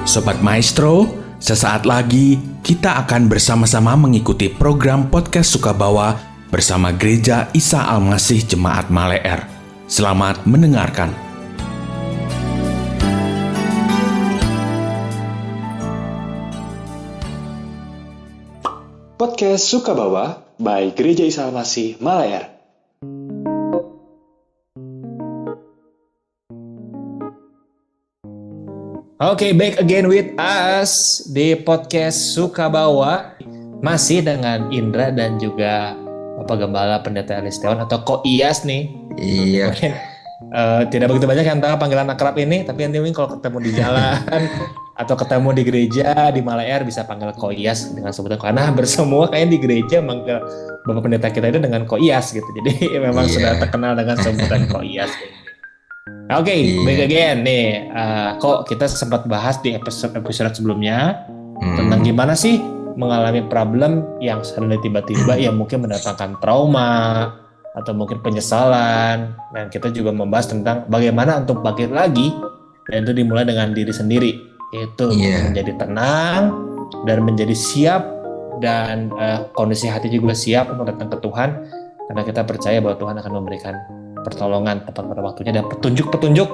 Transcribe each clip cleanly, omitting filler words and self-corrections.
Sobat Maestro, sesaat lagi kita akan bersama-sama mengikuti program podcast Sukabawa bersama Gereja Isa Al-Masih Jemaat Maleer. Selamat mendengarkan. Podcast Sukabawa by Gereja Isa Al-Masih Maleer. Oke, back again with us di podcast Sukabawa, masih dengan Indra dan juga Bapak Gembala Pendeta Alisteon atau Ko Iyas nih. Iya. Tidak begitu banyak yang tahu panggilan akrab ini, tapi nanti mungkin kalau ketemu di jalan atau ketemu di gereja di Maleer bisa panggil Ko Iyas dengan sebutan, karena hampir semua kayaknya di gereja manggil Bapak Pendeta kita itu dengan Ko Iyas gitu. Jadi memang sudah terkenal dengan sebutan Ko Iyas. Oke, back again nih. Kok kita sempat bahas di episode sebelumnya tentang gimana sih mengalami problem yang suddenly tiba-tiba yang mungkin mendatangkan trauma atau mungkin penyesalan, dan kita juga membahas tentang bagaimana untuk bangkit lagi, dan itu dimulai dengan diri sendiri, yaitu menjadi tenang dan menjadi siap, dan kondisi hati juga siap untuk datang ke Tuhan, karena kita percaya bahwa Tuhan akan memberikan pertolongan tepat pada waktunya dan petunjuk-petunjuk,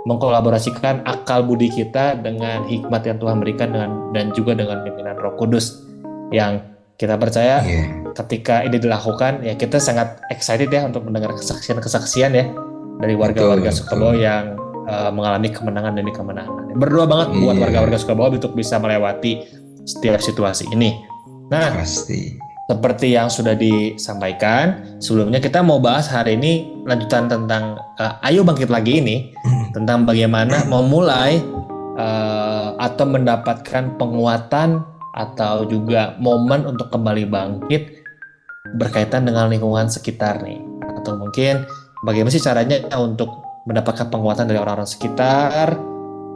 mengkolaborasikan akal budi kita dengan hikmat yang Tuhan berikan dan juga dengan pimpinan Roh Kudus yang kita percaya ketika ini dilakukan, ya kita sangat excited ya untuk mendengar kesaksian-kesaksian ya dari warga-warga Sukabawa yang mengalami kemenangan demi kemenangan. Berdoa banget buat warga-warga Sukabawa untuk bisa melewati setiap situasi ini. Nah, pasti seperti yang sudah disampaikan sebelumnya, kita mau bahas hari ini lanjutan tentang Ayo Bangkit Lagi ini, tentang bagaimana memulai atau mendapatkan penguatan atau juga momen untuk kembali bangkit berkaitan dengan lingkungan sekitar nih, atau mungkin bagaimana sih caranya untuk mendapatkan penguatan dari orang-orang sekitar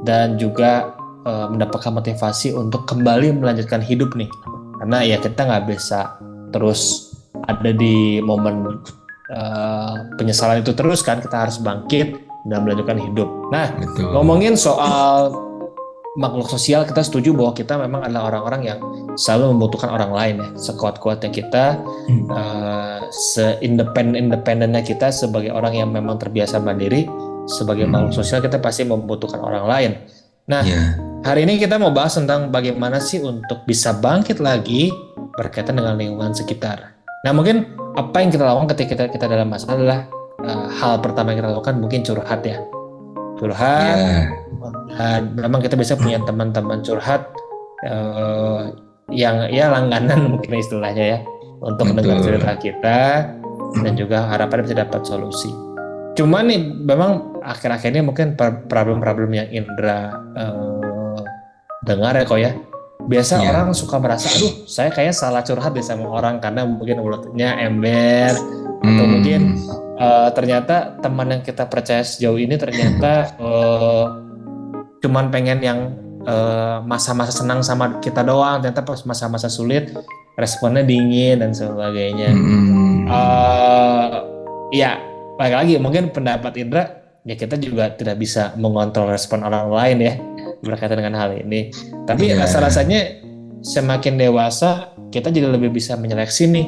dan juga mendapatkan motivasi untuk kembali melanjutkan hidup nih. Karena ya kita nggak bisa terus ada di momen penyesalan itu terus kan, kita harus bangkit dan melanjutkan hidup. Nah, ngomongin soal makhluk sosial, kita setuju bahwa kita memang adalah orang-orang yang selalu membutuhkan orang lain ya, sekuat-kuatnya kita, se-independen-independennya kita sebagai orang yang memang terbiasa mandiri, sebagai makhluk sosial kita pasti membutuhkan orang lain. Nah, hari ini kita mau bahas tentang bagaimana sih untuk bisa bangkit lagi berkaitan dengan lingkungan sekitar. Nah, mungkin apa yang kita lakukan ketika kita dalam masalah adalah hal pertama yang kita lakukan mungkin curhat ya. Dan memang kita bisa punya teman-teman curhat yang ya langganan mungkin istilahnya ya, untuk mendengar cerita kita dan juga harapannya bisa dapat solusi. Cuman nih memang akhir-akhir ini mungkin problem-problem yang Indra dengar ya kok ya. Biasa orang suka merasa, aduh saya kayaknya salah curhat deh sama orang karena mungkin mulutnya ember, atau mungkin ternyata teman yang kita percaya sejauh ini ternyata cuman pengen yang masa-masa senang sama kita doang, ternyata pas masa-masa sulit responnya dingin dan sebagainya. Ya balik lagi mungkin pendapat Indra, ya kita juga tidak bisa mengontrol respon orang lain ya berkaitan dengan hal ini. Tapi rasa-rasanya semakin dewasa kita jadi lebih bisa menyeleksi nih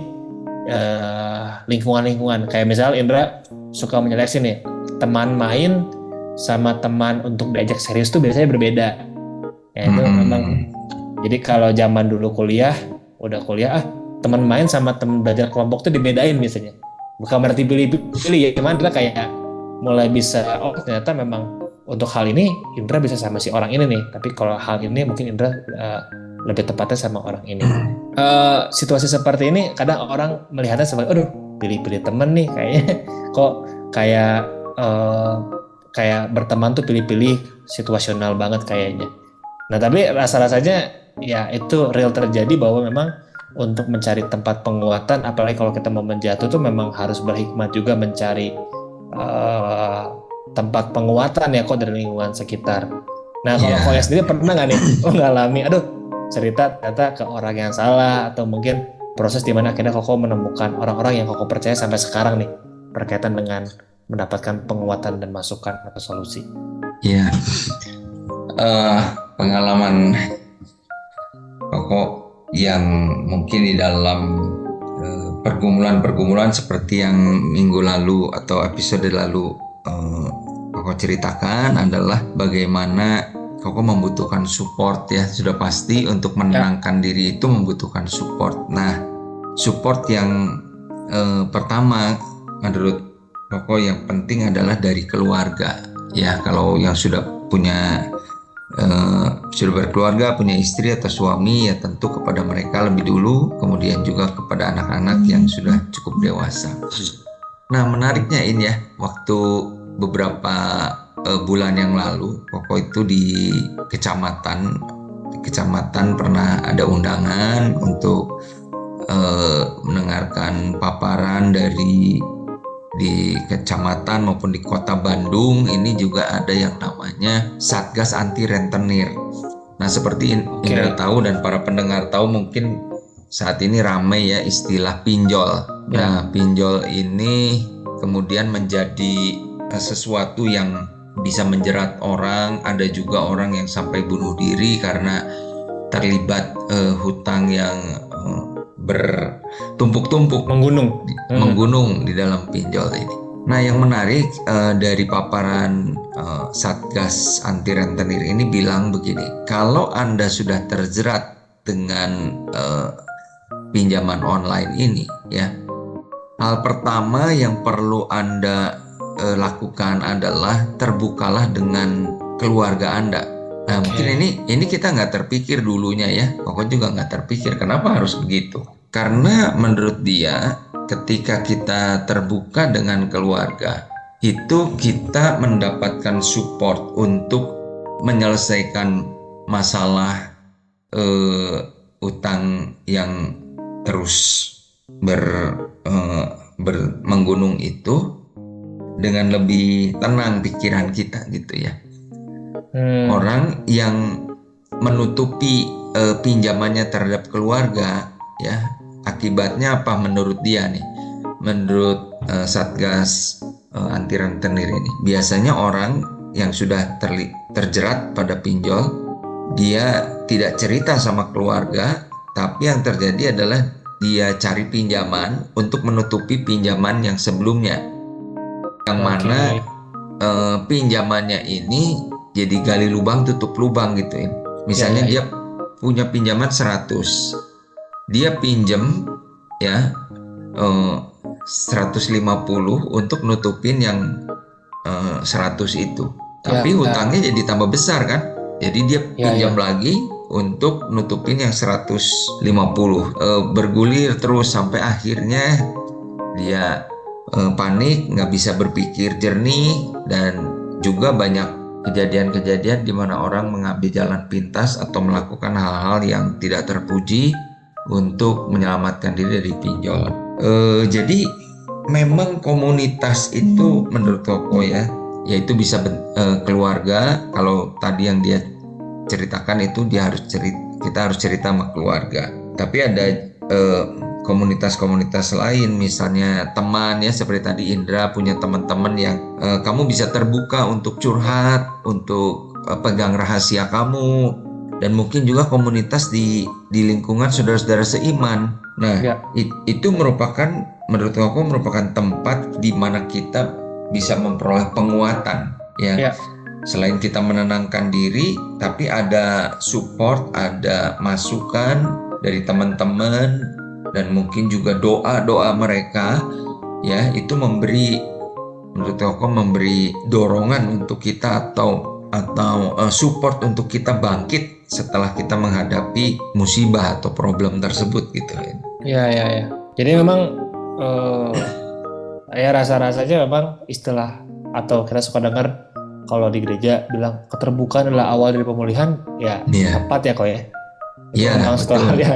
lingkungan-lingkungan. Kayak misal Indra suka menyeleksi nih teman main sama teman untuk diajak serius tuh biasanya berbeda. Ya itu memang. Jadi kalau zaman dulu udah kuliah teman main sama teman belajar kelompok tuh dibedain biasanya. Bukan berarti pilih-pilih ya, cuman Indra kayak mulai bisa, oh ternyata memang untuk hal ini Indra bisa sama si orang ini nih, tapi kalau hal ini mungkin Indra lebih tepatnya sama orang ini. Situasi seperti ini kadang orang melihatnya sebagai, aduh pilih-pilih temen nih kayaknya, kok kayak berteman tuh pilih-pilih, situasional banget kayaknya. Nah tapi rasa-rasanya ya itu real terjadi bahwa memang untuk mencari tempat penguatan, apalagi kalau kita mau menjatuh tuh memang harus berhikmat juga mencari tempat penguatan ya kok dari lingkungan sekitar. Nah kalau Koya sendiri pernah nggak nih mengalami cerita ternyata ke orang yang salah, atau mungkin proses di mana akhirnya Koko menemukan orang-orang yang Koko percaya sampai sekarang nih berkaitan dengan mendapatkan penguatan dan masukan atau solusi? pengalaman pokok yang mungkin di dalam pergumulan-pergumulan seperti yang minggu lalu atau episode lalu Koko ceritakan adalah bagaimana Koko membutuhkan support ya, sudah pasti untuk menenangkan diri itu membutuhkan support. Nah, support yang pertama menurut Koko yang penting adalah dari keluarga ya. Kalau yang sudah berkeluarga, punya istri atau suami ya tentu kepada mereka lebih dulu, kemudian juga kepada anak-anak yang sudah cukup dewasa. Nah, menariknya ini ya, waktu beberapa bulan yang lalu Koko itu di kecamatan pernah ada undangan untuk mendengarkan paparan di kecamatan maupun di kota Bandung. Ini juga ada yang namanya Satgas Anti Rentenir. Nah, seperti Indra tahu dan para pendengar tahu, mungkin saat ini ramai ya istilah pinjol. Nah, pinjol ini kemudian menjadi sesuatu yang bisa menjerat orang. Ada juga orang yang sampai bunuh diri karena terlibat hutang yang bertumpuk-tumpuk, menggunung di dalam pinjol ini. Nah, yang menarik dari paparan Satgas Anti Rentenir ini bilang begini, kalau Anda sudah terjerat dengan pinjaman online ini ya, hal pertama yang perlu Anda lakukan adalah terbukalah dengan keluarga Anda. Nah, mungkin ini kita nggak terpikir dulunya ya, Koko juga nggak terpikir kenapa harus begitu. Karena menurut dia ketika kita terbuka dengan keluarga itu kita mendapatkan support untuk menyelesaikan masalah utang yang terus menggunung itu dengan lebih tenang pikiran kita gitu ya. Orang yang menutupi pinjamannya terhadap keluarga ya, akibatnya apa menurut dia nih? Menurut Satgas Anti Rentenir ini, biasanya orang yang sudah terjerat pada pinjol, dia tidak cerita sama keluarga, tapi yang terjadi adalah dia cari pinjaman untuk menutupi pinjaman yang sebelumnya, yang mana pinjamannya ini jadi gali lubang tutup lubang gitu ya. Misalnya dia punya pinjaman 100, dia pinjem ya 150 untuk nutupin yang 100 itu. Tapi hutangnya jadi tambah besar kan. Jadi dia pinjam lagi untuk nutupin yang 150. Bergulir terus sampai akhirnya dia panik, nggak bisa berpikir jernih, dan juga banyak kejadian-kejadian di mana orang mengambil jalan pintas atau melakukan hal-hal yang tidak terpuji untuk menyelamatkan diri dari pinjol. Jadi memang komunitas itu menurut Koko ya, yaitu bisa keluarga. Kalau tadi yang dia ceritakan itu kita harus cerita sama keluarga. Tapi ada komunitas-komunitas lain, misalnya teman ya, seperti tadi Indra punya teman-teman yang kamu bisa terbuka untuk curhat, untuk pegang rahasia kamu, dan mungkin juga komunitas di lingkungan saudara-saudara seiman. Nah, itu merupakan menurut aku merupakan tempat di mana kita bisa memperoleh penguatan ya. Selain kita menenangkan diri, tapi ada support, ada masukan dari teman-teman, dan mungkin juga doa-doa mereka ya, itu menurut aku memberi dorongan untuk kita atau support untuk kita bangkit setelah kita menghadapi musibah atau problem tersebut gitu. Iya. Jadi memang ya rasa-rasanya memang istilah atau kita suka dengar kalau di gereja bilang keterbukaan adalah awal dari pemulihan, ya tepat ya kok ya. Iya, memang suatu hal ya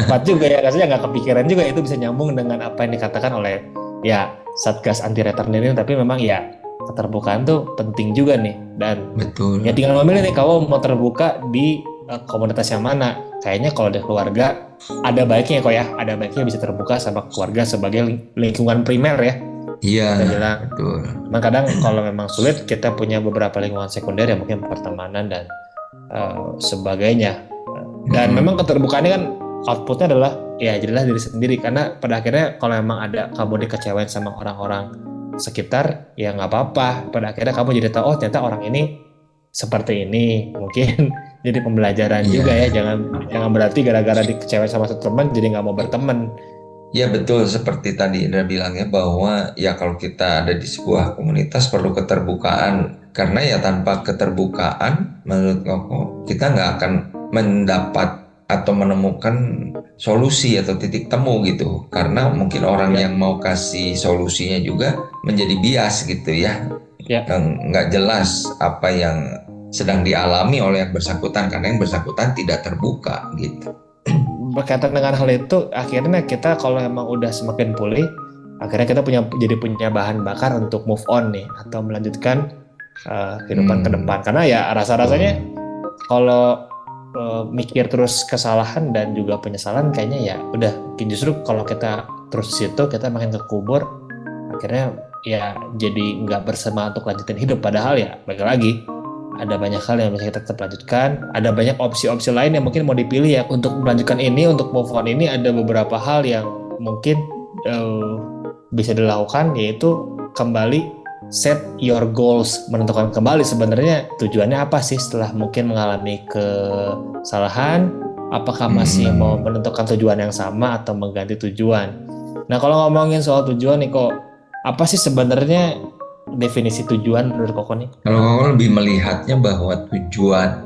tepat juga ya, rasanya nggak kepikiran juga itu bisa nyambung dengan apa yang dikatakan oleh ya Satgas Anti Rentenir ini. Tapi memang ya keterbukaan tuh penting juga nih, dan betul. Ya tinggal memilih nih kamu mau terbuka di komunitas yang mana. Kayaknya kalau di keluarga ada baiknya kok ya, ada baiknya bisa terbuka sama keluarga sebagai lingkungan primer ya. Iya, betul. Memang kadang kalau memang sulit kita punya beberapa lingkungan sekunder ya, mungkin pertemanan dan sebagainya. Dan memang keterbukaannya kan outputnya adalah ya jadilah diri sendiri, karena pada akhirnya kalau memang ada kamu dikecewain sama orang-orang sekitar ya nggak apa-apa, pada akhirnya kamu jadi tahu oh ternyata orang ini seperti ini, mungkin jadi pembelajaran juga ya. Jangan berarti gara-gara dikecewain sama satu teman jadi nggak mau berteman. Ya betul, seperti tadi Indra bilangnya bahwa ya kalau kita ada di sebuah komunitas perlu keterbukaan, karena ya tanpa keterbukaan menurut Koko kita nggak akan mendapat atau menemukan solusi atau titik temu gitu, karena mungkin orang yang mau kasih solusinya juga menjadi bias gitu ya, nggak jelas apa yang sedang dialami oleh yang bersangkutan karena yang bersangkutan tidak terbuka gitu. Berkaitan dengan hal itu, akhirnya kita kalau emang udah semakin pulih, akhirnya kita punya bahan bakar untuk move on nih, atau melanjutkan kehidupan ke depan. Karena ya rasa-rasanya kalau mikir terus kesalahan dan juga penyesalan, kayaknya ya udah justru kalau kita terus di situ kita makin kekubur, akhirnya ya jadi nggak bersemangat untuk lanjutin hidup. Padahal ya balik lagi ada banyak hal yang bisa kita tetap lanjutkan, ada banyak opsi-opsi lain yang mungkin mau dipilih ya untuk melanjutkan ini, untuk move on ini. Ada beberapa hal yang mungkin bisa dilakukan, yaitu kembali set your goals, menentukan kembali sebenarnya tujuannya apa sih setelah mungkin mengalami kesalahan, apakah masih mau menentukan tujuan yang sama atau mengganti tujuan. Nah kalau ngomongin soal tujuan nih kok, apa sih sebenarnya definisi tujuan menurut Koko nih? Kalau Koko lebih melihatnya bahwa tujuan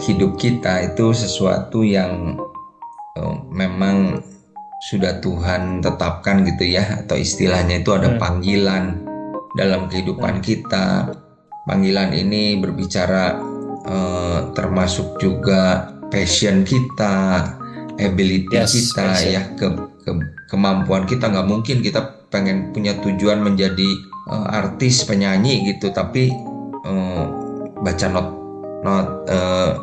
hidup kita itu sesuatu yang memang sudah Tuhan tetapkan gitu ya, atau istilahnya itu ada panggilan dalam kehidupan kita. Panggilan ini berbicara termasuk juga passion kita, ability kita, passion. Ya kemampuan kita. Nggak mungkin kita pengen punya tujuan menjadi artis, penyanyi gitu, tapi baca not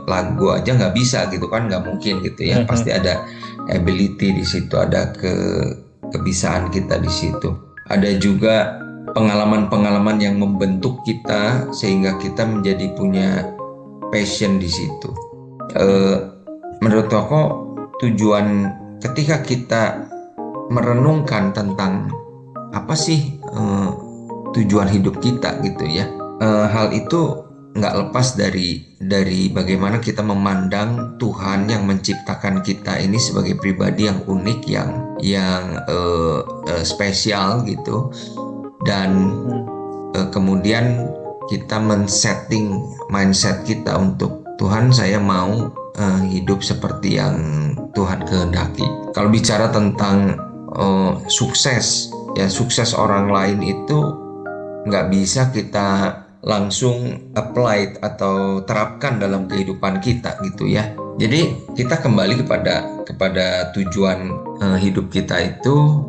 lagu aja nggak bisa gitu kan, nggak mungkin gitu ya. Pasti ada ability di situ, ada kebisaan kita di situ. Ada juga pengalaman-pengalaman yang membentuk kita sehingga kita menjadi punya passion di situ. Menurut aku tujuan ketika kita merenungkan tentang apa sih tujuan hidup kita gitu ya, hal itu nggak lepas dari bagaimana kita memandang Tuhan yang menciptakan kita ini sebagai pribadi yang unik, yang spesial gitu, dan kemudian kita men-setting mindset kita untuk Tuhan, saya mau hidup seperti yang Tuhan kehendaki. Kalau bicara tentang sukses, ya sukses orang lain itu nggak bisa kita langsung apply atau terapkan dalam kehidupan kita gitu ya. Jadi kita kembali kepada tujuan hidup kita itu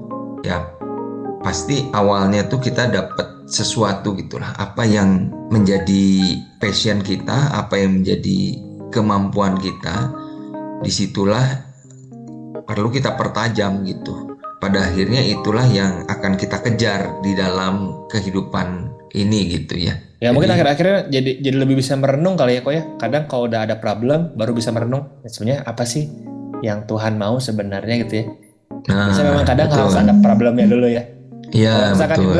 ya pasti awalnya tuh kita dapat sesuatu gitulah, apa yang menjadi passion kita, apa yang menjadi kemampuan kita, disitulah perlu kita pertajam gitu. Pada akhirnya itulah yang akan kita kejar di dalam kehidupan ini gitu ya. Ya mungkin akhir-akhirnya jadi lebih bisa merenung kali ya kok ya. Kadang kalau udah ada problem baru bisa merenung. Sebenarnya apa sih yang Tuhan mau sebenarnya gitu ya. Biasanya memang kadang harus ada problemnya dulu ya. Iya betul.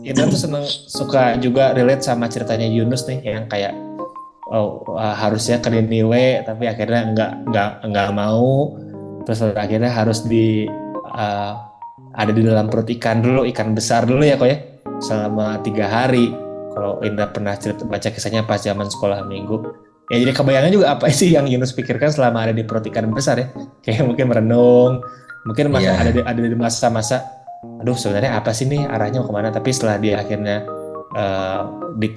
Indra tuh suka juga relate sama ceritanya Yunus nih, yang kayak harusnya ke Niniwe tapi akhirnya nggak mau, terus akhirnya harus ada di dalam perut ikan besar dulu ya kok ya, selama 3 hari. Kalau Indra pernah baca kisahnya pas zaman sekolah minggu ya, jadi kebayangnya juga apa sih yang Yunus pikirkan selama ada di perut ikan besar ya, kayak mungkin merenung, mungkin ada di masa-masa aduh sebenarnya apa sih nih arahnya mau kemana. Tapi setelah dia akhirnya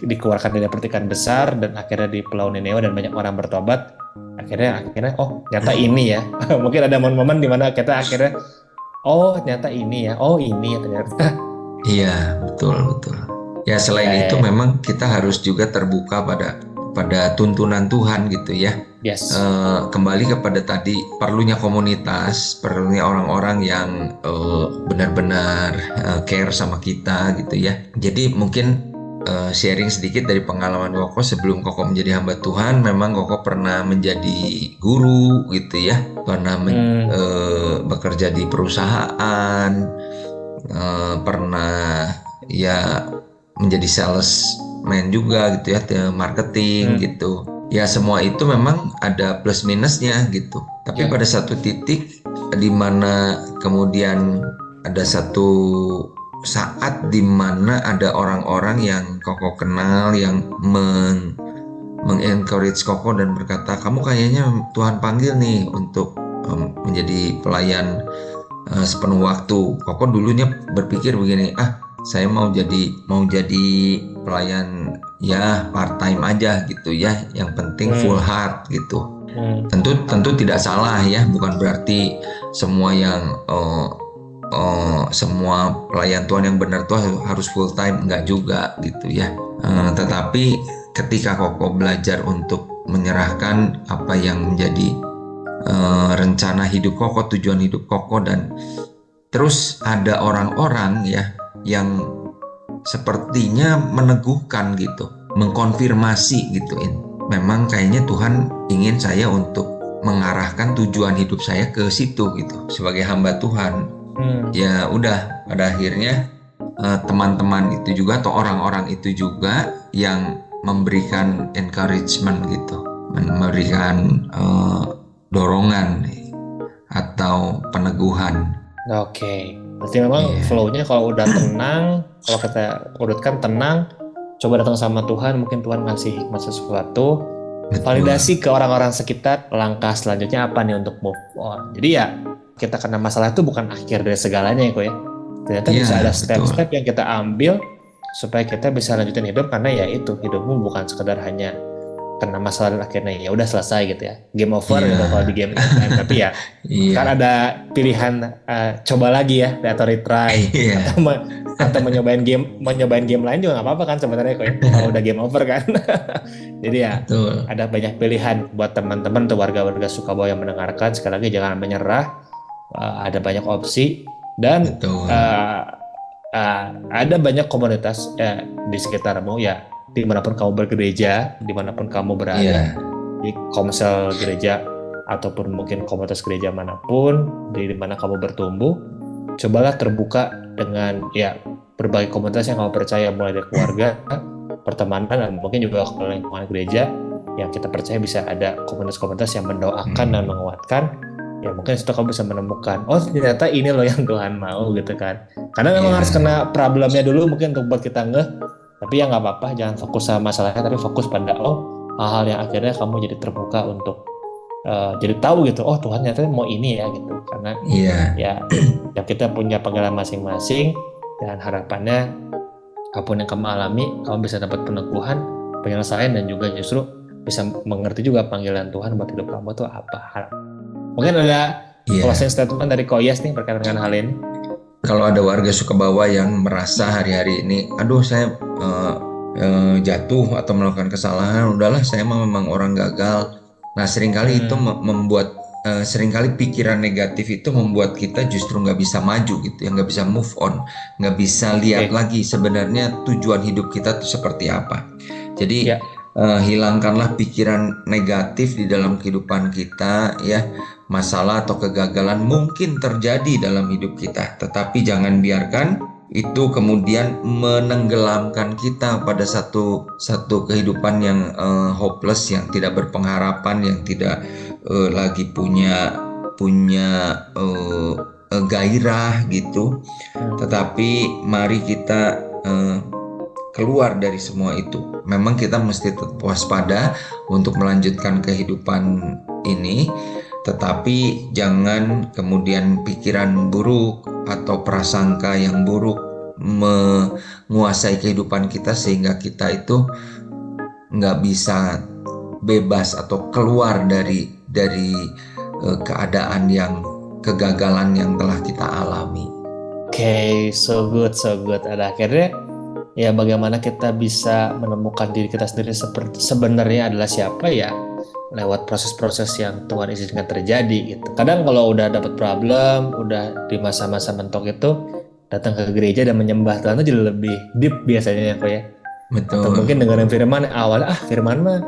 dikeluarkan dari perut ikan besar dan akhirnya di Pulau Niniwe dan banyak orang bertobat, akhirnya oh ternyata ini ya. Mungkin ada momen-momen di mana kita akhirnya oh ternyata ini ya, oh ini ya ternyata. Iya betul. Ya selain itu memang kita harus juga terbuka pada tuntunan Tuhan gitu ya. Yes. Kembali kepada tadi, perlunya komunitas, perlunya orang-orang yang benar-benar care sama kita gitu ya. Jadi mungkin sharing sedikit dari pengalaman Koko sebelum Koko menjadi hamba Tuhan. Memang Koko pernah menjadi guru gitu ya, pernah bekerja di perusahaan, pernah ya menjadi salesman juga gitu ya, marketing gitu. Ya semua itu memang ada plus minusnya gitu. Tapi pada satu titik di mana kemudian ada satu saat di mana ada orang-orang yang Koko kenal yang mengencourage Koko dan berkata, kamu kayaknya Tuhan panggil nih untuk menjadi pelayan sepenuh waktu. Koko dulunya berpikir begini, saya mau jadi pelayan ya part time aja gitu ya, yang penting full heart gitu. Tentu tidak salah ya, bukan berarti semua yang semua pelayan Tuhan yang benar tuh harus full time, enggak juga gitu ya. Tetapi ketika Koko belajar untuk menyerahkan apa yang menjadi rencana hidup Koko, tujuan hidup Koko, dan terus ada orang-orang ya yang sepertinya meneguhkan gitu, mengkonfirmasi gitu, memang kayaknya Tuhan ingin saya untuk mengarahkan tujuan hidup saya ke situ gitu sebagai hamba Tuhan. Ya udah, pada akhirnya teman-teman itu juga atau orang-orang itu juga yang memberikan encouragement gitu, memberikan dorongan atau peneguhan. Oke. Berarti memang flow-nya kalau udah tenang, kalau kita urutkan tenang, coba datang sama Tuhan, mungkin Tuhan ngasih hikmat sesuatu. Betul. Validasi ke orang-orang sekitar, langkah selanjutnya apa nih untuk move on. Jadi ya kita kena masalah itu bukan akhir dari segalanya ya kok ya. Ternyata bisa ada step-step yang kita ambil supaya kita bisa lanjutin hidup, karena ya itu, hidupmu bukan sekedar hanya kena masalah dan akhirnya ya udah selesai gitu ya, game over gitu kalau di game lain. Tapi ya kan ada pilihan coba lagi ya, atau retry atau menyobain game lain juga nggak apa-apa kan sebenarnya kok ya, kalau udah game over kan. Jadi ya ada banyak pilihan buat teman-teman tuh, warga-warga Sukabawa yang mendengarkan. Sekali lagi jangan menyerah, ada banyak opsi dan ada banyak komunitas di sekitarmu ya. Dimanapun kamu bergereja, dimanapun kamu berada, di komsel gereja ataupun mungkin komunitas gereja manapun, di mana kamu bertumbuh, cobalah terbuka dengan ya berbagai komunitas yang kamu percaya, mulai dari keluarga, pertemanan, dan mungkin juga lingkungan gereja yang kita percaya bisa ada komunitas-komunitas yang mendoakan dan menguatkan. Ya mungkin situ kamu bisa menemukan, oh ternyata ini loh yang Tuhan mau gitu kan. Karena memang harus kena problemnya dulu mungkin untuk buat kita ngeh. Tapi ya nggak apa-apa, jangan fokus sama masalahnya, tapi fokus pada hal-hal yang akhirnya kamu jadi terbuka untuk jadi tahu gitu, oh Tuhan ternyata mau ini ya gitu. Karena ya kita punya pengalaman masing-masing, dan harapannya apapun yang kamu alami, kamu bisa dapat peneguhan, penyelesaian, dan juga justru bisa mengerti juga panggilan Tuhan buat hidup kamu tuh apa. Mungkin ada closing statement dari Koyas nih berkaitan dengan hal ini. Kalau ada warga Sukabawa yang merasa hari-hari ini, aduh saya jatuh atau melakukan kesalahan, udahlah saya memang orang gagal. Nah seringkali itu membuat, seringkali pikiran negatif itu membuat kita justru nggak bisa maju gitu, ya nggak bisa move on, nggak bisa lihat lagi sebenarnya tujuan hidup kita itu seperti apa. Jadi hilangkanlah pikiran negatif di dalam kehidupan kita ya. Masalah atau kegagalan mungkin terjadi dalam hidup kita, tetapi jangan biarkan itu kemudian menenggelamkan kita pada satu kehidupan yang hopeless, yang tidak berpengharapan, yang tidak lagi punya gairah gitu. Tetapi mari kita keluar dari semua itu. Memang kita mesti tetap waspada untuk melanjutkan kehidupan ini, tetapi jangan kemudian pikiran buruk atau prasangka yang buruk menguasai kehidupan kita sehingga kita itu nggak bisa bebas atau keluar dari keadaan yang kegagalan yang telah kita alami. Oke, so good. Ada akhirnya ya bagaimana kita bisa menemukan diri kita sendiri sebenarnya adalah siapa ya, lewat proses-proses yang Tuhan izinkan terjadi gitu. Kadang kalau udah dapat problem, udah di masa-masa mentok itu, datang ke gereja dan menyembah Tuhan itu jadi lebih deep biasanya ya kok ya. Betul. Atau mungkin dengerin firman awalnya firman mah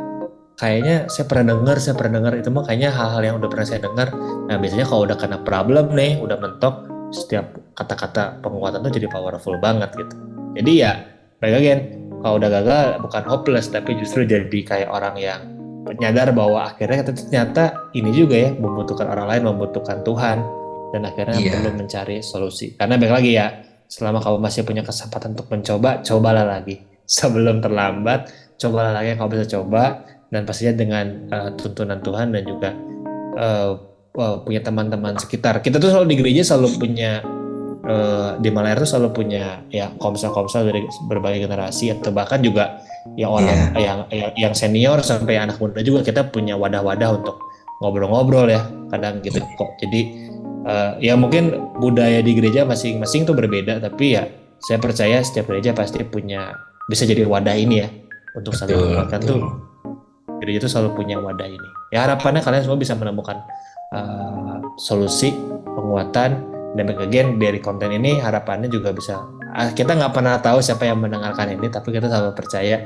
kayaknya saya pernah dengar itu mah kayaknya hal-hal yang udah pernah saya dengar. Nah biasanya kalau udah kena problem nih, udah mentok, setiap kata-kata penguatan tuh jadi powerful banget gitu. Jadi ya, baik again, kalau udah gagal bukan hopeless, tapi justru jadi kayak orang yang menyadar bahwa akhirnya ternyata ini juga ya, membutuhkan orang lain, membutuhkan Tuhan, dan akhirnya perlu mencari solusi. Karena baik lagi ya, selama kamu masih punya kesempatan untuk mencoba, cobalah lagi. Sebelum terlambat, cobalah lagi yang kamu bisa coba, dan pastinya dengan tuntunan Tuhan dan juga punya teman-teman sekitar. Kita tuh selalu di gereja selalu punya di Malaer tuh selalu punya ya komsel-komsel dari berbagai generasi, atau bahkan juga yang orang yang senior sampai anak muda juga kita punya wadah-wadah untuk ngobrol-ngobrol ya kadang gitu kok. Jadi ya mungkin budaya di gereja masing-masing tuh berbeda, tapi ya saya percaya setiap gereja pasti bisa jadi wadah ini ya untuk saling menguatkan tuh. Gereja itu selalu punya wadah ini. Ya harapannya kalian semua bisa menemukan solusi penguatan, dan again dari konten ini harapannya juga bisa. Kita nggak pernah tahu siapa yang mendengarkan ini, tapi kita selalu percaya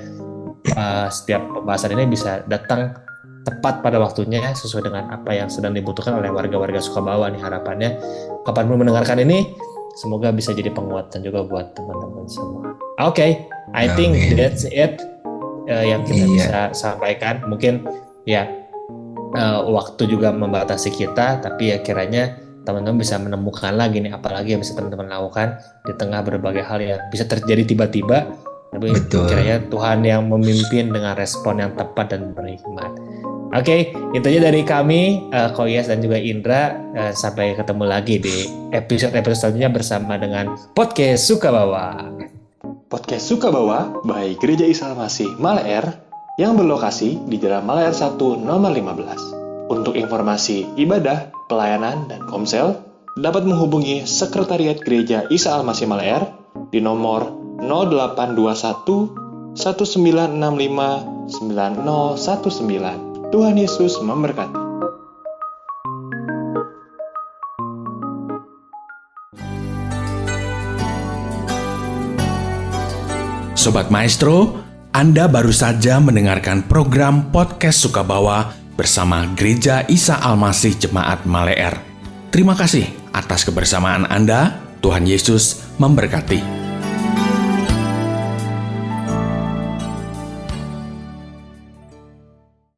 setiap pembahasan ini bisa datang tepat pada waktunya sesuai dengan apa yang sedang dibutuhkan oleh warga-warga Sukabawa nih. Harapannya kapanpun mendengarkan ini, semoga bisa jadi penguatan juga buat teman-teman semua. Oke, I think that's it. Yang kita bisa sampaikan. Mungkin ya waktu juga membatasi kita, tapi ya kiranya teman-teman bisa menemukan lagi nih apalagi yang bisa teman-teman lakukan di tengah berbagai hal yang bisa terjadi tiba-tiba, tapi kiranya Tuhan yang memimpin dengan respon yang tepat dan berhikmat. Oke, itu aja dari kami, Koyas dan juga Indra. Sampai ketemu lagi di episode-episode selanjutnya bersama dengan Podcast Sukabawa. Podcast Sukabawa by Gereja Isa Al-Masih Malaer yang berlokasi di Jalan Malaer 1 nomor 15. Untuk informasi ibadah, pelayanan, dan komsel, dapat menghubungi Sekretariat Gereja Isa Al-Masih Malaer di nomor 0821 1965 9019. Tuhan Yesus memberkati. Sobat Maestro, Anda baru saja mendengarkan program Podcast Sukabawa bersama Gereja Isa Al-Masih Jemaat Malaer. Terima kasih atas kebersamaan Anda. Tuhan Yesus memberkati.